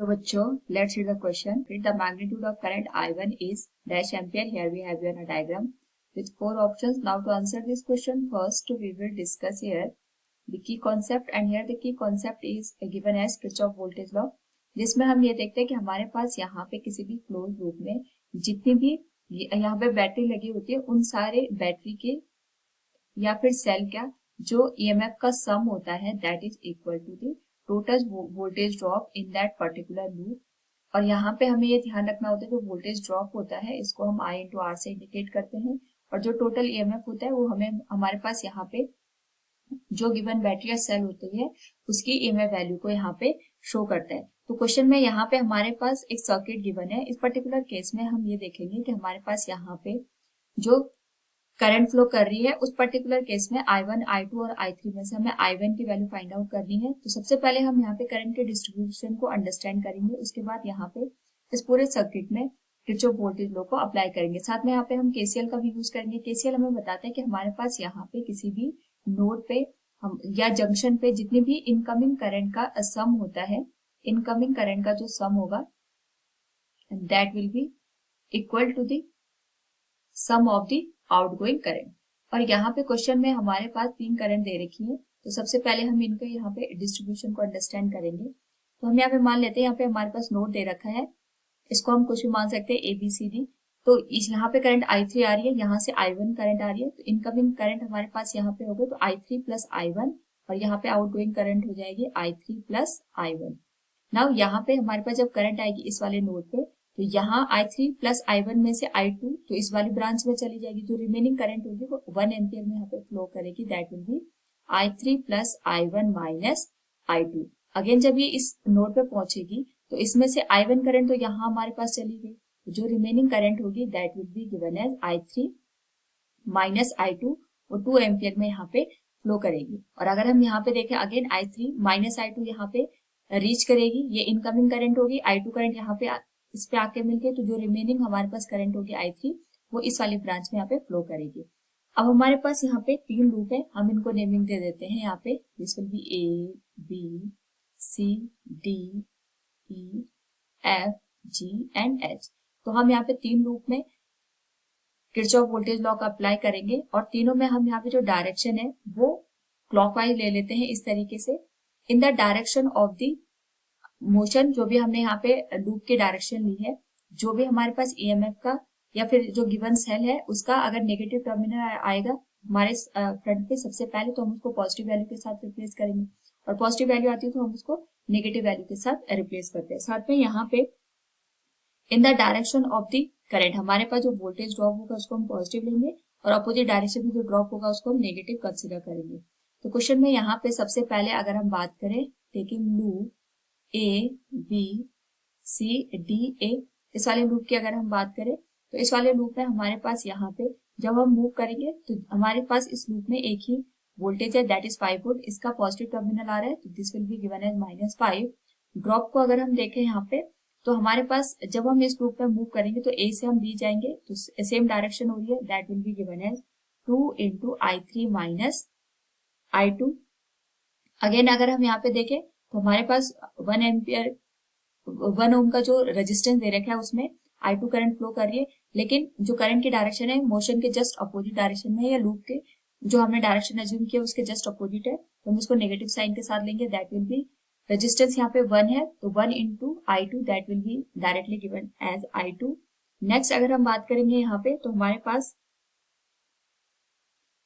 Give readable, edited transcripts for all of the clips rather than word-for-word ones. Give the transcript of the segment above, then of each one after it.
So बच्चों, let's read the question. The magnitude of current I1 is dash ampere. Here we have a diagram with 4 options. Now to answer this question, first we will discuss here the key concept, and here the key concept is given as Kirchhoff voltage law, जिसमें हम ये देखते हैं कि हमारे पास यहाँ पे किसी भी क्लोज लूप में जितनी भी यहाँ पे बैटरी लगी होती है उन सारे बैटरी के या फिर सेल का जो ईएमएफ का सम होता है that is equal to the total voltage drop in that particular loop. और यहाँ पे हमें ये ध्यान रखना होता है जो वोल्टेज ड्रॉप होता है इसको हम I इंटू आर से इंडिकेट करते हैं, और जो टोटल ईएमएफ होता है वो हमें हमारे पास यहाँ पे जो गिवन बैटरी या सेल होती है उसकी ईएमएफ वैल्यू को यहाँ पे शो करता है। तो क्वेश्चन में यहाँ पे हमारे पास एक सर्किट गिवन है। इस पर्टिकुलर केस में हम ये देखेंगे कि हमारे पास यहाँ पे जो करंट फ्लो कर रही है उस पर्टिकुलर केस में I1, I2 और I3 में से हमें I1 की वैल्यू फाइंड आउट करनी है। तो सबसे पहले हम यहाँ पे करंट के डिस्ट्रीब्यूशन को अंडरस्टैंड करेंगे, उसके बाद यहाँ पे इस पूरे सर्किट में किरचॉफ वोल्टेज लॉ को अप्लाई करेंगे। साथ में यहाँ पे हम केसीएल का भी यूज करेंगे। केसीएल हमें बताता है कि हमारे पास यहाँ पे किसी भी नोड पे हम या जंक्शन पे जितनी भी इनकमिंग करंट का सम होता है, इनकमिंग करंट का जो सम होगा that will be equal to the sum of the outgoing current. और यहाँ पे क्वेश्चन में हमारे पास 3 करंट दे रखी है, तो सबसे पहले हम इनके यहाँ पे डिस्ट्रीब्यूशन को अंडरस्टैंड करेंगे। तो हम यहाँ पे मान लेते हैं यहाँ पे हमारे पास नोड दे रखा है, इसको हम कुछ भी मान सकते हैं ABCD। तो इस यहाँ पे करंट I3 आ रही है, यहाँ से I1 करंट आ रही है, तो इनकमिंग करंट हमारे पास यहाँ पे होगा तो I3 प्लस I1, और यहाँ पे आउटगोइंग करंट हो जाएगी I3 प्लस I1। नाउ यहाँ पे हमारे पास जब करंट आएगी इस वाले नोड पे तो यहाँ I3 प्लस I1 में से I2 तो इस वाली ब्रांच में चली जाएगी, जो रिमेनिंग करंट होगी वो 1 एम्पियर में यहाँ पे फ्लो करेगी, that will be I3 plus I1 minus I2। Again जब ये इस नोड पे पहुंचेगी तो इसमें से I1 करंट तो यहाँ हमारे पास चली गई, तो जो रिमेनिंग करंट होगी that will be given as I3 minus I2, वो 2 एम्पियर में यहाँ पे फ्लो करेगी। और अगर हम यहाँ पे देखें अगेन I3 माइनस I2 यहाँ पे रीच करेगी, ये इनकमिंग करंट होगी, I2 करंट यहाँ पे इस पे आके मिलके तो जो रिमेनिंग हमारे पास करंट होगी I3 वो इस वाली ब्रांच में यहाँ पे फ्लो करेगी। अब हमारे पास यहाँ पे 3 लूप है, हम इनको नेमिंग दे देते हैं। यहाँ पे this will B A B C D E F G and H। तो हम यहाँ पे 3 लूप में किरचॉफ वोल्टेज लॉ का अप्लाई करेंगे, और तीनों में हम यहाँ पे जो डायरेक्शन है वो क्लॉकवाइज ले लेते हैं इस तरीके से। In the direction of the motion, जो भी हमने यहाँ पे लूप की डायरेक्शन ली है, जो भी हमारे पास ईएमएफ का या फिर जो गिवन सेल है उसका अगर नेगेटिव टर्मिनल आएगा हमारे फ्रंट पे सबसे पहले तो हम उसको पॉजिटिव वैल्यू के साथ रिप्लेस करेंगे, और पॉजिटिव वैल्यू आती है तो हम उसको नेगेटिव वैल्यू के साथ रिप्लेस करते हैं। साथ में यहाँ पे in the direction of the current हमारे पास जो वोल्टेज ड्रॉप होगा उसको हम पॉजिटिव लेंगे, और अपोजिट डायरेक्शन में जो ड्रॉप होगा उसको हम नेगेटिव कंसिडर करेंगे। तो क्वेश्चन में यहाँ पे सबसे पहले अगर हम बात करें taking loop A B C D A, इस वाले लूप की अगर हम बात करें तो इस वाले लूप में हमारे पास यहाँ पे जब हम मूव करेंगे तो हमारे पास इस लूप में एक ही वोल्टेज है दैट इज 5 वोल्ट, इसका पॉजिटिव टर्मिनल आ रहा है तो this will be given as -5। Drop को अगर हम देखें यहाँ पे तो हमारे पास जब हम इस लूप में मूव करेंगे तो A से हम B जाएंगे तो सेम डायरेक्शन हो रही है, that will be given as 2 into I3 minus I2। Again अगर हम यहाँ पे देखें तो हमारे पास 1 एम्पियर 1 ओम का जो रेजिस्टेंस दे रखा है उसमें I2 करंट फ्लो कर रही है, लेकिन जो करंट की डायरेक्शन है मोशन के जस्ट अपोजिट डायरेक्शन में है, या लूप के जो हमने डायरेक्शन एज्यूम किया उसके जस्ट अपोजिट है, तो हम इसको नेगेटिव साइन के साथ लेंगे, दैट विल बी रेजिस्टेंस यहाँ पे 1 है तो 1 into I2 that will be directly given as I2। Next अगर हम बात करेंगे यहाँ पे तो हमारे पास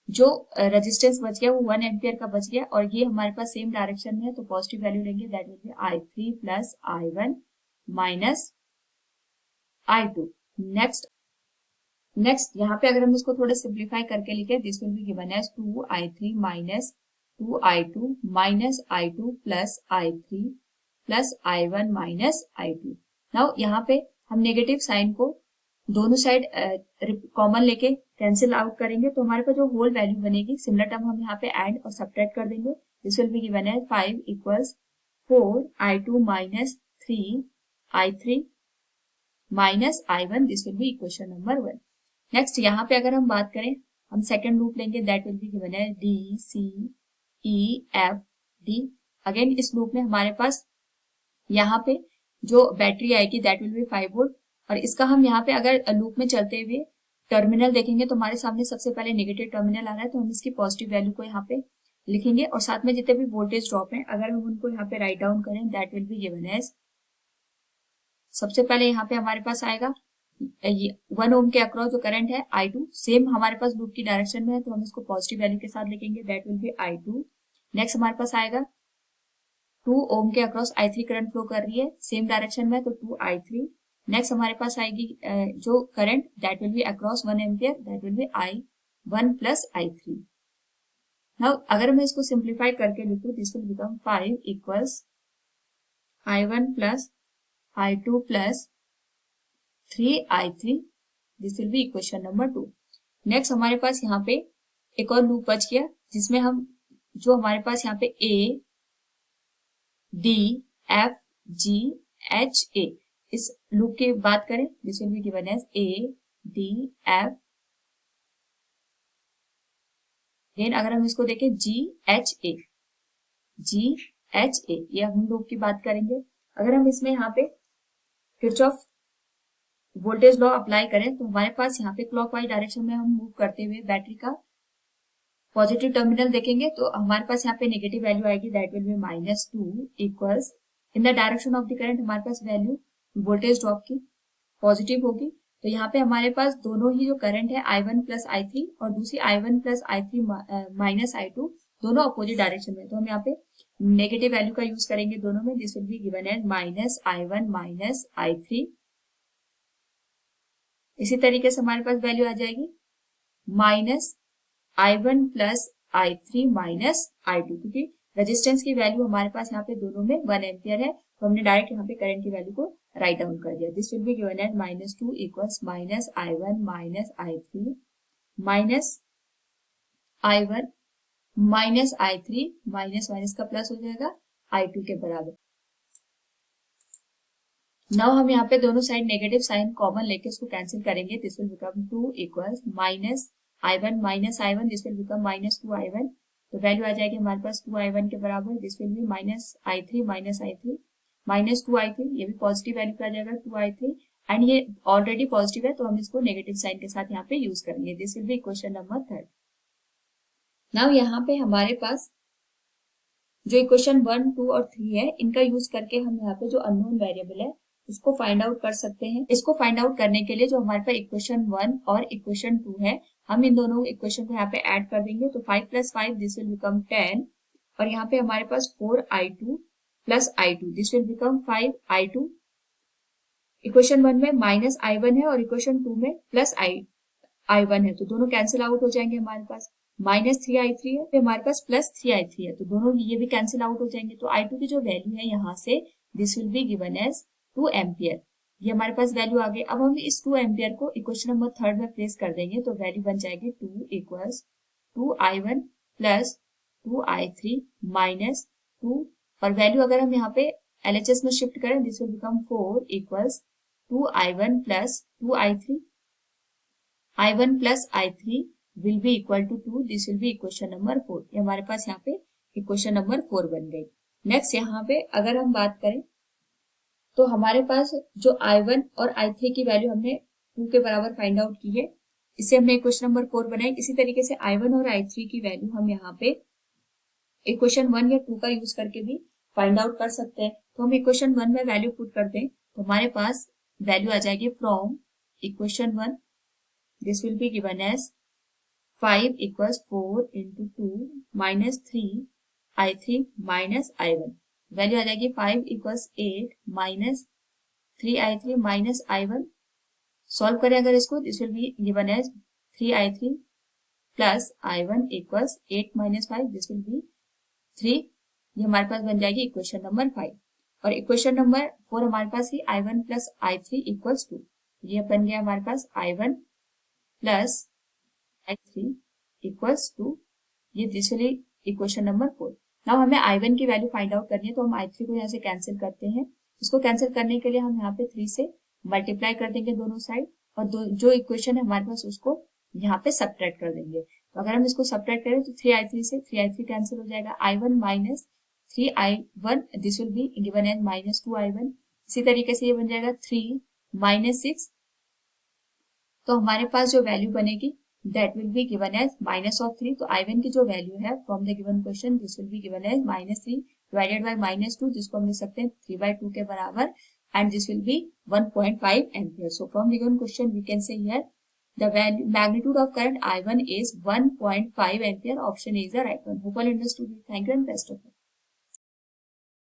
जो रेजिस्टेंस बच गया वो 1 एम्पियर का बच गया, और ये हमारे पास सेम डायरेक्शन में है तो पॉजिटिव वैल्यू लेंगे, that will be I3 plus I1 minus I2। Next यहाँ पे अगर हम इसको थोड़ा सिंप्लीफाई करके लिखे this will be given as 2I3 minus 2I2 minus I2 plus I3 plus I1 minus I2। Now यहाँ पे हम नेगेटिव साइन को दोनों साइड कॉमन लेके कैंसिल आउट करेंगे, तो हमारे पास जो होल वैल्यू बनेगी सिमिलर टर्म हम यहाँ पे ऐड और सब्ट्रैक्ट कर देंगे, this will be given as 5 equals 4I2 minus 3I3 minus I1, this will be equation number 1। Next यहाँ पे अगर हम बात करें हम सेकेंड लूप लेंगे that will be given as D C E F D। Again इस लूप में हमारे पास यहाँ पे जो बैटरी आएगी दैट विल बी 5 वोल्ट। और इसका हम यहाँ पे अगर लूप में चलते हुए टर्मिनल देखेंगे तो हमारे सामने सबसे पहले नेगेटिव टर्मिनल आ रहा है, तो हम इसकी पॉजिटिव वैल्यू को यहाँ पे लिखेंगे और साथ में जितने भी वोल्टेज ड्रॉप हैं अगर हम उनको यहाँ पे राइट डाउन करें that will be given as, सबसे पहले यहाँ पे हमारे पास आएगा 1 ओम के अक्रॉस जो करंट है I2, सेम हमारे पास लूप की डायरेक्शन में है तो हम इसको पॉजिटिव वैल्यू के साथ लिखेंगे that will B I2। Next हमारे पास आएगा 2 ओम के अक्रॉस I3 करंट फ्लो कर रही है सेम डायरेक्शन में तो 2I3। नेक्स्ट हमारे पास आएगी जो current that will B across 1 ampere that will B I1 plus I3। Now अगर मैं इसको सिंप्लीफाई करके लिखूं this will become 5 equals I1 plus I2 plus 3I3, this will be equation number 2। Next हमारे पास यहाँ पे एक और लूप बच गया जिसमें हम जो हमारे पास यहाँ पे A D F G H A इस लूप की बात करें this will be given as A D F, then अगर हम इसको देखें G H A ये हम लूप की बात करेंगे। अगर हम इसमें यहाँ पे किरचॉफ वोल्टेज लॉ अप्लाई करें तो हमारे पास यहाँ पे क्लॉकवाइज डायरेक्शन में हम मूव करते हुए बैटरी का पॉजिटिव टर्मिनल देखेंगे तो हमारे पास यहाँ पे नेगेटिव वैल्यू आएगी that will B -2 equals in the direction of the current हमारे पास वैल्यू वोल्टेज ड्रॉप की पॉजिटिव होगी। तो यहाँ पे हमारे पास दोनों ही जो करंट है I1 प्लस I3 और दूसरी I1 plus I3 minus I2 दोनों अपोजिट डायरेक्शन में, तो हम यहाँ पे नेगेटिव वैल्यू का यूज करेंगे दोनों में, this will be given as -I1 minus I3। इसी तरीके से हमारे पास वैल्यू आ जाएगी -I1 plus I3 minus I2, क्योंकि रेजिस्टेंस की वैल्यू हमारे पास यहाँ पे दोनों में 1 एम्पियर है तो हमने डायरेक्ट यहाँ पे करंट की वैल्यू को राइट डाउन कर दिया। This will be given as -2 equals -I1 minus I3 minus I1 minus I3 minus minus का प्लस हो जाएगा I2 के बराबर। नाउ हम यहाँ पे दोनों साइड नेगेटिव साइन कॉमन लेके इसको कैंसिल करेंगे, this will become 2 equals -I1 minus I1 this will become -2I1, तो वैल्यू आ जाएगी हमारे पास 2I1 के बराबर, this will be -I3 minus I3 -2I3, ये भी पॉजिटिव वैल्यू पे आ जाएगा 2I3 एंड ये ऑलरेडी पॉजिटिव है तो हम इसको नेगेटिव साइन के साथ यहाँ पे यूज करेंगे। This will be equation number 3। Now यहाँ पे हमारे पास जो इक्वेशन 1, 2 और 3 है इनका यूज करके हम यहाँ पे जो अननोन वेरिएबल है उसको फाइंड आउट कर सकते हैं। इसको फाइंड आउट करने के लिए जो हमारे पास इक्वेशन 1 और इक्वेशन 2 है हम इन दोनों इक्वेशन को यहाँ पे ऐड कर देंगे तो 5 प्लस 5 दिस विल बिकम 10 और यहाँ पे हमारे पास 4I2 plus I2 this will become 5I2। Equation 1 में -I1 है और इक्वेशन 2 में प्लस I1 है तो दोनों कैंसिल आउट हो जाएंगे, हमारे पास -3I3 है फिर हमारे पास +3I3 है तो दोनों ये भी कैंसिल आउट हो जाएंगे। तो I2 की जो वैल्यू है यहाँ से this will be given as 2 ampere, ये हमारे पास वैल्यू आ गई। अब हम इस 2 एम्पियर को इक्वेशन नंबर 3 में प्लेस कर देंगे तो वैल्यू बन जाएगी 2 equals 2I1 plus 2I3 minus 2 और वैल्यू अगर हम यहाँ पे LHS में शिफ्ट करें this will become 4 equals 2I1 plus 2I3 I1 plus I3 will be equal to 2, this will be equation number 4, ये हमारे पास यहाँ पे इक्वेशन नंबर 4 बन गई। नेक्स्ट यहाँ पे अगर हम बात करें तो हमारे पास जो I1 और I3 की वैल्यू हमने 2 के बराबर फाइंड आउट की है, इसे हमने इक्वेशन नंबर 4 बनाई। इसी तरीके से I1 और I3 की वैल्यू हम यहाँ पे इक्वेशन 1 या 2 का यूज करके भी फाइंड आउट कर सकते हैं। तो हम इक्वेशन 1 में वैल्यू पुट कर दें तो हमारे पास वैल्यू आ जाएगी from equation 1 this will be given as 5 equals 4 into 2 minus 3I3 minus I1, value आ जाएगी 5 equals 8 minus 3I3 minus I1। Solve करें अगर इसको this will be given as 3I3 plus I1 equals 8 minus 5 this will be 3, ये हमारे पास बन जाएगी equation number 5। और इक्वेशन नंबर 4 हमारे पास ही I1 प्लस I3 equals 2, ये बन गया हमारे पास I1 plus I3 equals to, ये दिस वाली इक्वेशन नंबर 4। नाउ हमें I1 की वैल्यू फाइंड आउट करनी है तो हम I3 को यहाँ से कैंसिल करते हैं। इसको कैंसिल करने के लिए हम यहाँ पे 3 से मल्टीप्लाई कर देंगे दोनों साइड और जो इक्वेशन है हमारे पास उसको यहाँ पे सब्ट्रैक्ट कर देंगे। तो अगर हम इसको सब्ट्रैक्ट करें तो 3I3 से 3I3 कैंसिल हो जाएगा, I1 minus 3I1 this will be given as -2I1 इसी तरीके से ये बन जाएगा 3 माइनस 6, तो हमारे पास जो वैल्यू बनेगी that will be given as minus of 3। तो I1 की जो वैल्यू है from the given question this will be given as -3 divided by -2, जिसको हम लिख सकते हैं 3/2 के बराबर, and this will be 1.5 ampere. So from the given question we can say here the value magnitude of current I1 is 1.5 ampere. Option A is the right one. Hope all understood it. Thank you and best of luck.